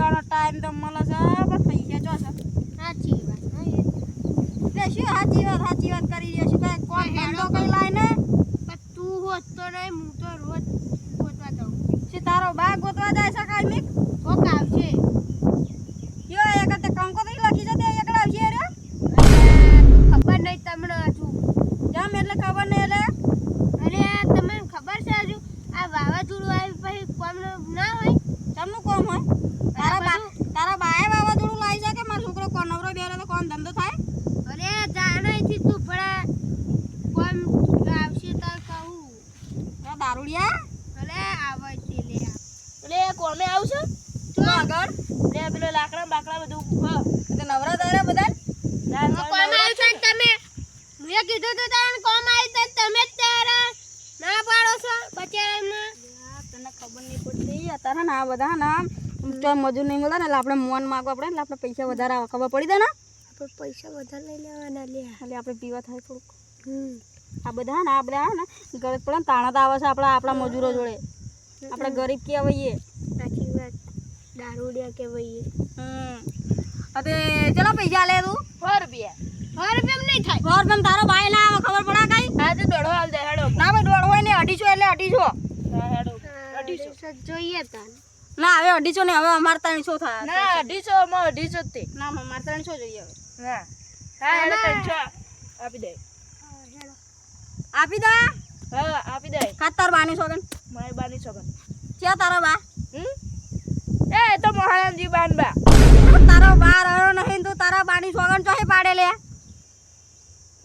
ખાવાનો ટાઈમ તો મળે છે પણ પૈસા જો છે સાચી વાત લે શું સાચી વાત કરી રહ્યા છું કઈ કોણ ધંધો કઈ લાય ને પણ તું હોત તો નહીં હું તો રોજ ગોતવા જાઉં શું તારો બા ગોતવા જાય છે કાઈ મિક કોક આવશે યો એક તે કંકોત્રી લખી જતે એકડા આવશે રે ખબર નહીં તમને હજુ જામ એટલે ખબર નહીં એટલે અરે તમને ખબર છે હજુ આ વાવાઝોડું આવી પછી કોમ ના હોય તમનું કોમ હોય તારા બાએ વાવાઝોડું લાવી છે કે મારો છોકરો કોણ નવરો બેરે તો કોણ ધંધો થાય અરે જાણાયથી તું ભડા કોમ આવશે તો કહું તો દારૂડિયા અરે આવે છે લે એટલે કોમે આવશે તો આગળ ને પેલો લાકડા બાકડા બધું તે નવરા તારે બધા કોમ આવશે ને તમે મેં કીધું તો તને કોમ આવી તો તમે જ તારા ના પાડો છો બચારાને તને ખબર નહીં પડતી અત્યારે ના બધા ના તો મજૂર નહીં મળે ને એટલે આપણે મોન માગવા પડે એટલે આપણે પૈસા વધારે આવે ખબર પડી દે ને આપણે પૈસા વધારે લઈ લેવાના લે એટલે આપણે પીવા થાય થોડુંક હમ આ બધા ને આપણે ને ગરજ પડે ને તાણા તો આવે છે આપણા મજૂરો જોડે આપણે ગરીબ કહેવાઈએ સાચી વાત દારૂડિયા કહેવાય અતે ચલો પૈસા લે તું 100 રૂપિયા નહીં થાય ઘર પણ તારો ભાઈ ના આવે ખબર પડે કઈ હા તો દોડો હાલ દે હેડો ના ભાઈ દોડ હોય ને 250 એટલે 250 હા હેડો 250 જોઈએ તાન ના હવે 250 ને હવે અમાર 300 થાય ના 250 માં 250 તે ના અમાર 300 જોઈએ હવે ના હા હેડો 300 આપી દે આપી દે હા આપી દે ખાતર બાની સોગન મારી બાની છોકન છે તારા બા એ તો મહારામજી બાનબા તારો બા રહ્યો નહીં તું તારા બાની સોગન ચોહી પાડે લે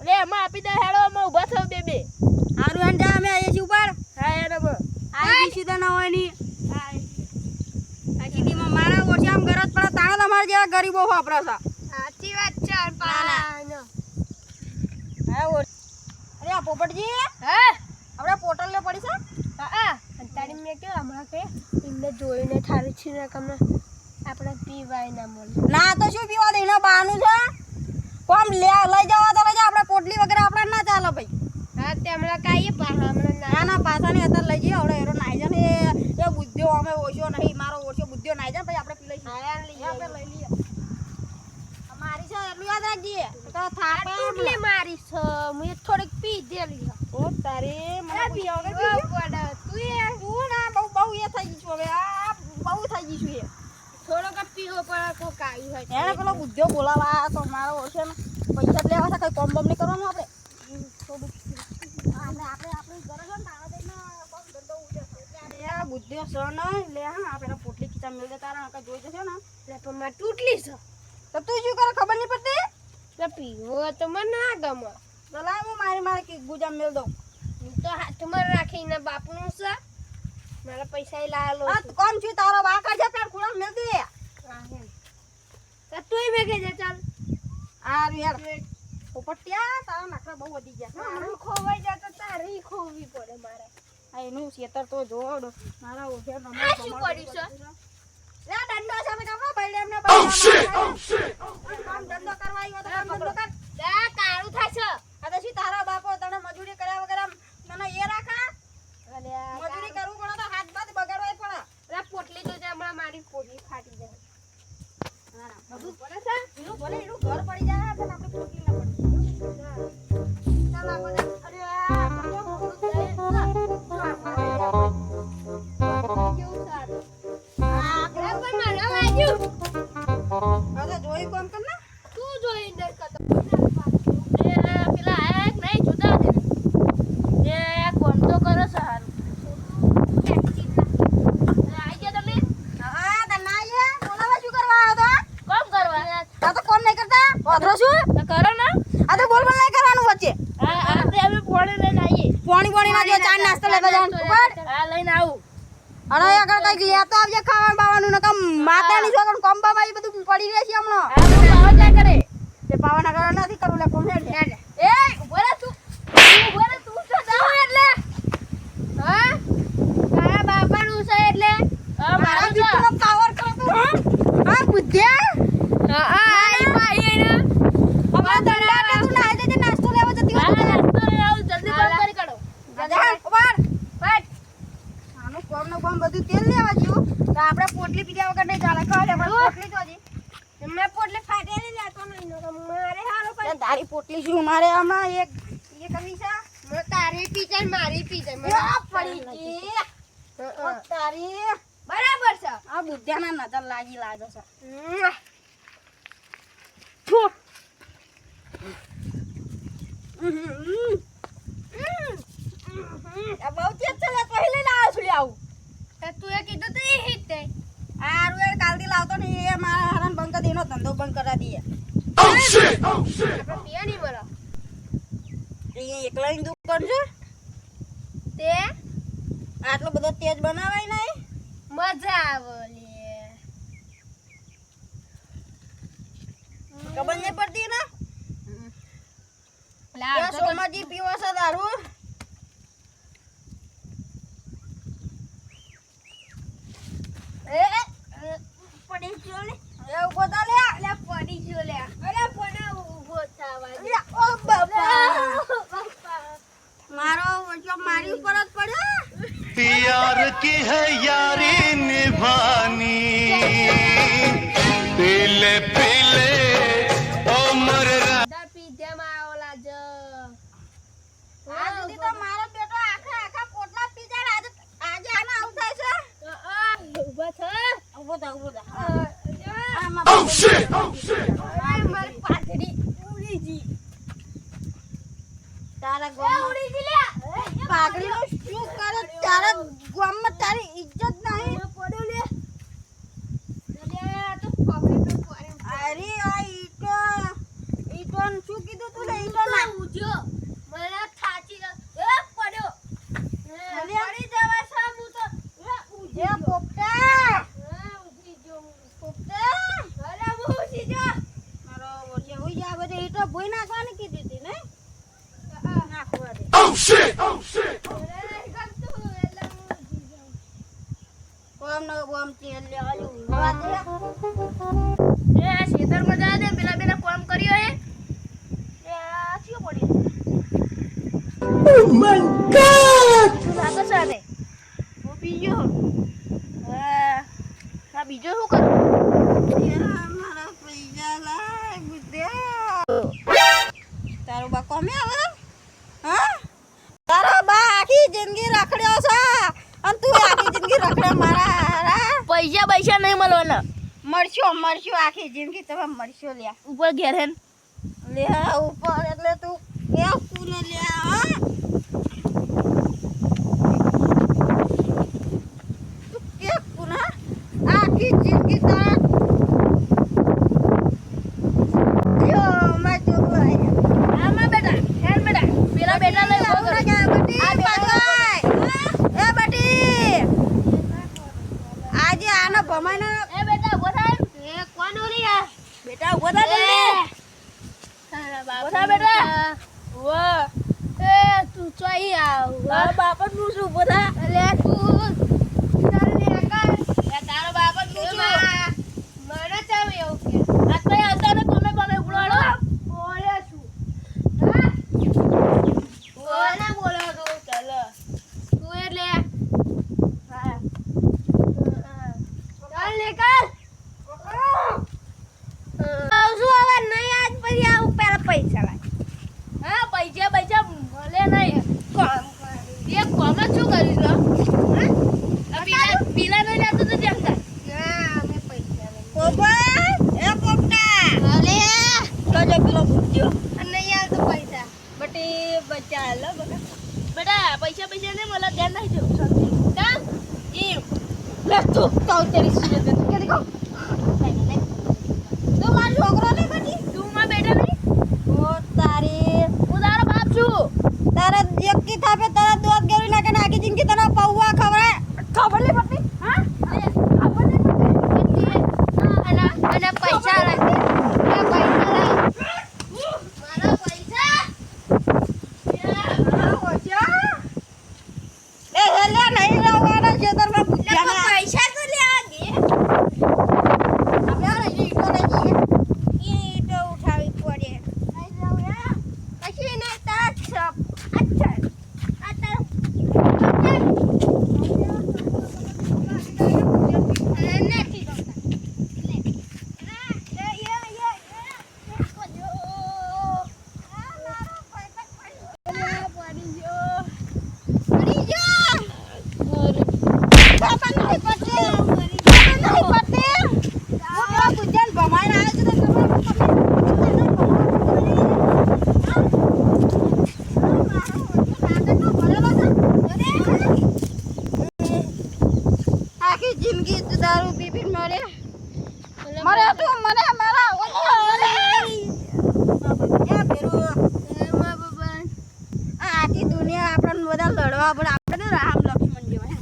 લે એમાં આપી દે હેડો અમે ઊભા થો બે હારું હેન જા અમે આઈએ છીએ ઉપર હા હેડો બો આઈ સીધા ના હોય ની આ સીધીમાં મારા ઓછી આમ ગરજ પડે તાણે તમારા જેવા ગરીબો વાપરે છે સાચી વાત છે પાનો હા અરે આ પોપટજી હા આપણે પોટલ લે પડી છે હા અંતાડી મેં કે હમણાં કે એમને જોઈને ઠારી છે ને કમને આપણે પીવાય ના મળે ના તો શું પીવા દે એના બાનું છે કોમ લઈ જવા તો લઈ જા આપણે પોટલી વગેરે આપણે ના ચાલે ભાઈ હા તે હમણાં કાઈએ પાછા હમણાં ના ના પાછાની અત્યારે લઈ જઈએ આપણે એરો નાઈ જાય ને એ બુદ્ધિઓ અમે ઓછો નહીં મારો ઓછો બુદ્ધિઓ નાઈ જાય ભાઈ આપણે પી લઈએ આયા લઈએ આપણે લઈ લઈએ મારી છે એટલું યાદ રાખજે તો થાપે ટૂટલી મારી છે હું થોડીક પી દેલી ઓ તારે મને પી આવે પડે તું ના બહુ એ થઈ ગઈ છું હવે આ બહુ થઈ ગઈ છું એ થોડોક પીવો પડે કોક આવ્યું હોય એને પેલો બુદ્ધિઓ બોલાવા તો મારો ઓછો ને પૈસા જ લેવા છે કઈ કોમ બમ નહીં કરવાનું આપણે થોડુંક આપણે ગરજ હોય ને તારા દઈને કોમ ધંધો ઉઠે છે બુદ્ધિઓ સર ને લે હા આપણે પોટલી ખીચા મેળ દે તારા કઈ જોઈ જશે ને એટલે પણ મારે તૂટલી છે તો તું શું કરે ખબર નહીં પડતી તો પીવો તો મને ના ગમે તો લાવ હું મારી કે ગુજા મેળ દઉં હું તો હાથમાં રાખીને બાપનું છે મારા પૈસા લાવેલો હા કોમ છું તારો બાકા છે પેલા ખુણા મેળ દે તો તુંય મેં કે ચાલ આ યાર પોપટિયા તારા નાખરા બહુ વધી ગયા મારું ખોવાઈ જાય તો તારી ખોવી પડે મારે આ એનું ખેતર તો જોડ મારા ઓછે આ શું કર્યું છે લે દંડો છે મે કામ ભાઈ એમને કામ ધંધો કરવા આવ્યો તો કામ ધંધો કર આ તારું થશે આ તો શું તારા બાપો તને મજૂરી કર્યા વગર તને એ રાખા મજૂરી કરવું પડે તો હાથ બાદ બગાડવા પડે અરે પોટલી તો હમણાં મારી પોટલી ફાટી જાય હા બધું પડે છે એનું ભલે એનું ઘર પડી જાય પણ આપણે પોટલી ના પડી ચાલ આપણે અરે આ કેવું સારું આ પણ મારા વાગ્યું આ તો જોઈ કોમ કર ને તું જોઈ અંદર કતો પેલા આયા એક નહીં જુદા દે એ કોમ તો કરો સારું આઈ ગયા તમે હા તનાય બોલાવા શું કરવા આવ્યો તો કોમ કરવા આ તો કોમ નહીં કરતા ઓધરો છું તો કરો ને આ તો બોલ નહીં કરવાનું વચ્ચે હા આપણે હવે પોણી લઈને આવીએ પાણી ના જો ચા નાસ્તો લેતા જાવ ઉપર હા લઈને આવું અરે આગળ કઈ લેતો આવજે ખાવાનું બાવાનું ને કમ માતાની છોકરા કોમ બાબા એ બધું પડી રહે છે હમણાં હા હું આવા જા કરે તે પાવાના કરવા નથી કરું લે કોમ હેડ એ ઉભો રે તું તો જાવ એટલે હા તારા બાપાનું છે એટલે હા મારો મારા દીકરો પાવર કરો તું હા બુદ્ધિયા હા આઈ ભાઈ ને અમાર દંડા કે તું ના જજે નાસ્તો લેવા જતી હા હોય નાસ્તો લઈને આવું જલ્દી કામ કરી કાઢો જા ઉપર ફટ આનો કોમ નો કોમ બધું તેલ લેવા જ્યો તો આપણે પોટલી પીધા વગર નહીં ચાલે કહો આપણે પોટલી તો હજી મેં પોટલે ફાટેલી લેતો નહીં નકર મારે હાલો ત્યાં તારી પોટલી શું મારે આમાં એક કમી છે તારી પીજાય મારી પીજાય મને પડી ગઈ તારી બરાબર છે આ બુદ્ધિયાના નજર લાગે છે આ બહુ તેજ છે લે પહેલે લાવ છું આવું તું એ કીધું તો એ હિત તે આ રૂએ કાલથી લાવતો ને એ મારા હરાન બંધ કરી દેનો ધંધો બંધ કરા દઈએ આપણે પીયા નહીં મળો એ એકલાની દુકાન છે તે આટલો બધો તેજ બનાવાય નહીં મજા આવે લે ખબર નહીં પડતી ને લા સોમાજી પીવો છે દારૂ પડી ગયો ને એ ઉભો થા લે લે પડી ગયો લે અરે પણ ઊભો થવા દે ઓ બાપા બાપા મારો વચ્ચે મારી ઉપર જ પડ્યો यार की है यारी निभानी पीले पीले उम्र દા પીધે માં ઓલા જ આ સુધી તો મારો બેટો આખા પોટલા પી જાય આજે આને આવું થાય છે ઊભો થા ઉભો થા મારી પાઘડી ઉડી જી તારા એ ગામમાં ઉડી જી લે પાઘડીનો શું કરે તારા ગામમાં તારી ઇજ્જત નહીં પડ્યો લે લે તો પકડી તો પડે અરે આ ઈટોન શું કીધું તું લે ઈટો ના ઉજ્યો મને થાચી એ પડ્યો અરે. પડી જવા છે હું તો એ પોપટા ઉજી જો પોપટા અરે હું ઉજી જો મારો વચ્ચે હોઈ જા બધે ઈટો ભોઈ નાખવાની કીધી હતી ને નાખવા દે અરે ગમતું એટલે હું ઉજી જાઉં કોમ નો બોમ તેલ લેવા જો ઊંઘવા દે એ આ ખેતરમાં જા દે પેલા બેના કામ કર્યો હે એ આ થયો પડી શું લાગે છે આને હું બીજો આ બીજો શું કરું મારા પૈસા લાય બુદ્ધે તારો બા કોમે આવે હા તારો બા આખી જિંદગી રખડ્યો છે અને તું આખી જિંદગી રખડ્યો મારા પૈસા નહીં મળવાના મળશો આખી જિંદગી તમે મળશો લ્યા ઉપર ઘેર હે લે ઉપર એટલે તું એ પૂરો લે હા તું કે પૂરા આખી જિંદગી તારા જો મેં જો આમાં બેટા હેર બેટા પેલા બેટા લઈ ઉભો કર એ બટી આજે આનો ભમાઈને એ બેટા ઉભો થાય એ કોણ ઓલી આ બેટા ઉભો થા જલ્દી તારા ઉભો થા બેટા વાહ એ તું ચોઈ આવ તારા બાપ જ નું શું ઉભો થા અલે તું તારે આકાર એ તારો બાપ જ નું શું મને ચાવ એવું કે આ કઈ આવતા ને તમે ઉડાડો બોલે છું હા બોલે બોલે તો ચાલો તું એટલે હા ચાલ નીકળ શું હવે નહીં આજ પછી આવું પેલા પૈસા લાગ હા પૈસા મળે નહીં કોમ એ કોમ જ શું કરીશ લો પીલા નહીં લેતો તો જેમ થાય ના અમે પૈસા નહીં પોપા એ પોપટા અલે કજો પેલો બુદ્ધિયો નહીં આવતો પૈસા બટી બચ્ચા લો બકા બેટા પૈસા નહીં મળે ધ્યાન નહીં દેવું કા એમ લે તું તો તેરી સુજે દે કે દેખો તો માર છોકરો ને બટી તું માં બેટા નહીં ઓ તારી હું તારો બાપ છું તારા એક કી થાપે તારા દોત ગેરી નાખે ને આખી જિંદગી તને પૌવા ખવરાય ખબર નહીં પડતી હા ખબર નહીં પડતી અને પૈસા લાગ મારા પૈસા એ હેલ્યા નહીં લાવવાના ખેતરમાં ભૂખ્યા પૈસા તો લેવા દે દારૂ પી પીને મરે મરે તું મને મારા આખી દુનિયા આપણને બધા લડવા પડે આપણે રામ લક્ષ્મણ જેવા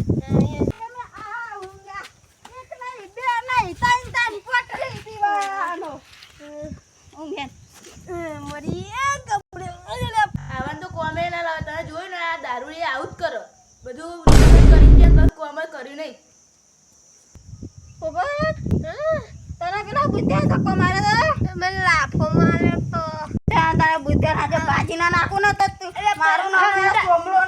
આવાન તો કોમે ના લાવે તમે જોયું ને આ દારૂ એ આવું જ કરો બધું કરી ગયા કઈ કોમે કર્યું નહીં તારા કેટલા બુદ્ધિ ધક્કો મારે મને લાફો માર્યો તો તારા બુદ્ધિ આજે બાજી ના નાખું ને તો મારું નામ કોમળો